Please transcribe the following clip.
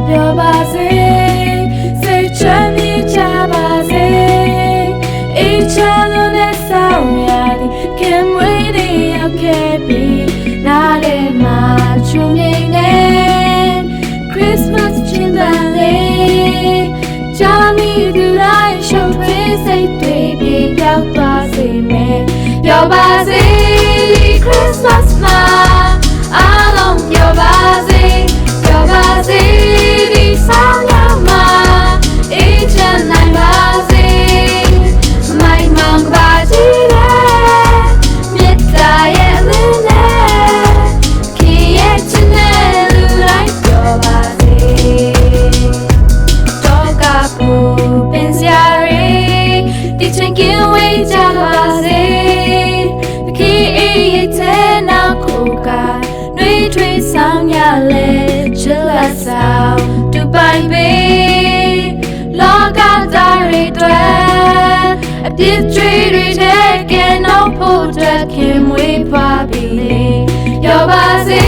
ပြောပါစေစိတ်ချမ်းမြေ့ကြပါစေအေးချမ်းလို့နဲ့ဆောင်ရသည်ခင်မွေးတွေရောက်ခဲ့ပြီနားထဲမှာချုံငိမ့်နေ Christmas ချင်းတန်လေးကြာမီသူတိုင်းရှုပ်ထွေးစိတ်တွေပြေပြောက်သွားစေမယ်ပြောပါစေ Christmas မှာအားလုံးပြောပါစေပြောပါစေဒီဆောင်ရမှာအေးချမ်းနိုင်ပါစေမိုင်မောင်ပါကြည့်တယ်မြတ်တာရဲ့လင်းနဲ့ခင်ရဲ့ချစ်နဲ့လူတိုင်းပြောပါစေတော့ကပူပင်စရာတွေဒီချိန်ကင်းဝေးကြပါစေခင်အေးရဲ့တဲ့နောက်ကိုကနှွေးထွေးဆောင်ရလဲချစ်လက်ဆောင်တူပိုင်ပေလောကသားတွေတွေ့အပြစ်တွေတဲ့ကဲနောက်ဖို့အတွက်ခင်မွေးဖွားပြီလေပြောပါစေ